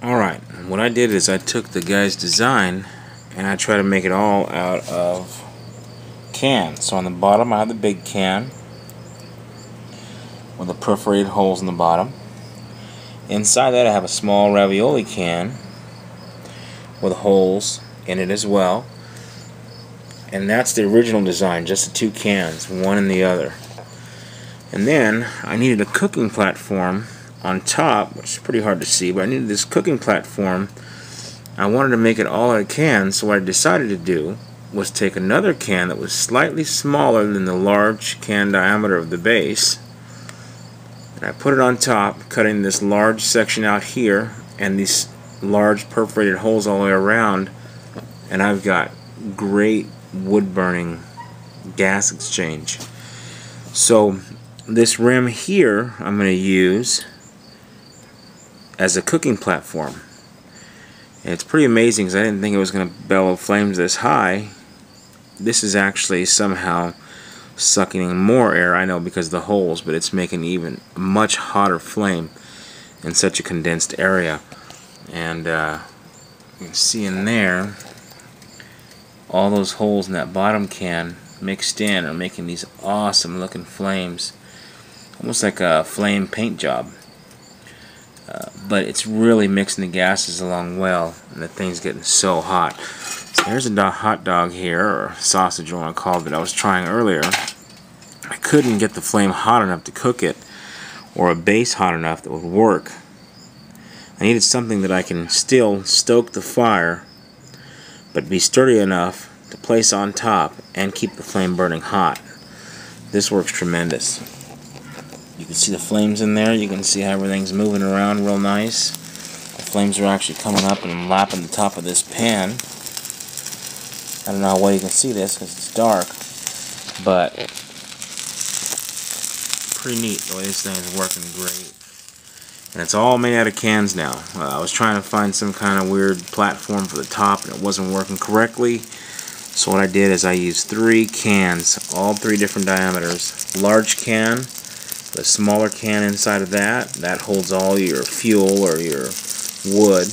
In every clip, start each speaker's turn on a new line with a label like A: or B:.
A: Alright, what I did is I took the guy's design and I tried to make it all out of cans. So on the bottom I have the big can with the perforated holes in the bottom. Inside that I have a small ravioli can with holes in it as well. And that's the original design, just the two cans, one in the other. And then I needed a cooking platform on top, which is pretty hard to see, but I needed this cooking platform. I wanted to make it all out of cans, so what I decided to do was take another can that was slightly smaller than the large can diameter of the base, and I put it on top, cutting this large section out here and these large perforated holes all the way around, and I've got great wood burning gas exchange. So this rim here I'm going to use as a cooking platform. And it's pretty amazing because I didn't think it was going to bellow flames this high. This is actually somehow sucking in more air, I know because of the holes, but it's making even a much hotter flame in such a condensed area. And you can see in there all those holes in that bottom can mixed in are making these awesome looking flames, almost like a flame paint job. But it's really mixing the gases along well, and the thing's getting so hot. So there's a hot dog here, or sausage, or what I called it, I was trying earlier. I couldn't get the flame hot enough to cook it, or a base hot enough that would work. I needed something that I can still stoke the fire, but be sturdy enough to place on top and keep the flame burning hot. This works tremendous. You can see the flames in there. You can see how everything's moving around real nice. The flames are actually coming up and lapping the top of this pan. I don't know how well you can see this because it's dark, but pretty neat the way this thing is working great. And it's all made out of cans now. I was trying to find some kind of weird platform for the top and it wasn't working correctly. So what I did is I used 3 cans, all 3 different diameters. Large can, the smaller can inside of that holds all your fuel or your wood.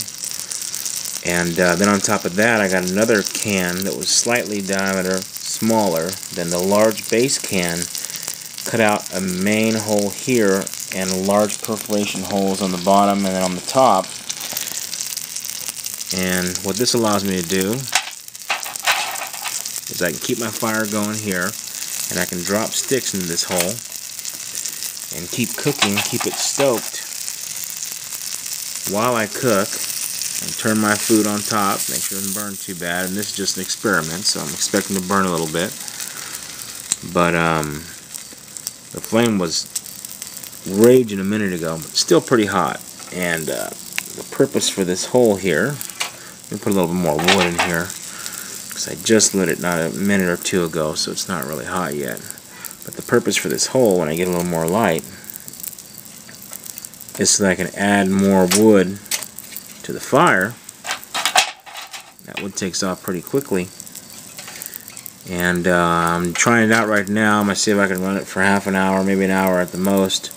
A: And then on top of that I got another can that was slightly diameter smaller than the large base can. Cut out a main hole here and large perforation holes on the bottom and then on the top. And what this allows me to do is I can keep my fire going here, and I can drop sticks into this hole and keep cooking, keep it stoked while I cook, and turn my food on top, make sure it doesn't burn too bad. And this is just an experiment, so I'm expecting to burn a little bit. But the flame was raging a minute ago, but still pretty hot. And the purpose for this hole here, let me put a little bit more wood in here, because I just lit it not a minute or two ago, so it's not really hot yet. But the purpose for this hole, when I get a little more light, is so that I can add more wood to the fire. That wood takes off pretty quickly. And I'm trying it out right now. I'm going to see if I can run it for half an hour, maybe an hour at the most,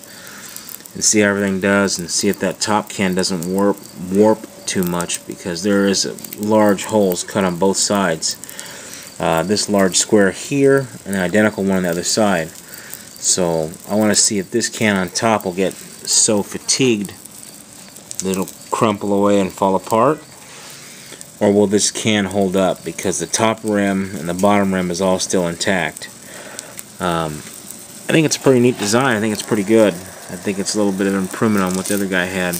A: and see how everything does, and see if that top can doesn't warp too much, because there is large holes cut on both sides. This large square here and an identical one on the other side. So I want to see if this can on top will get so fatigued that it'll crumple away and fall apart, or will this can hold up, because the top rim and the bottom rim is all still intact. I think it's a pretty neat design. I think it's pretty good. I think it's a little bit of an improvement on what the other guy had.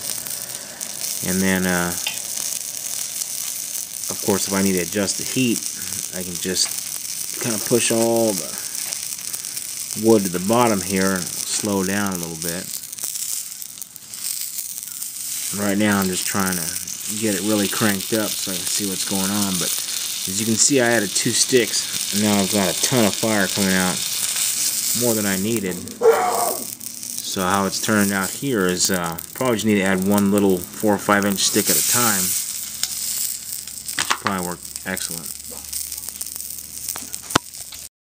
A: And then of course, if I need to adjust the heat, I can just kind of push all the wood to the bottom here and slow down a little bit. Right now I'm just trying to get it really cranked up so I can see what's going on. But as you can see, I added 2 sticks and now I've got a ton of fire coming out, more than I needed. So how it's turning out here is probably just need to add one little 4 or 5 inch stick at a time. Probably worked excellent.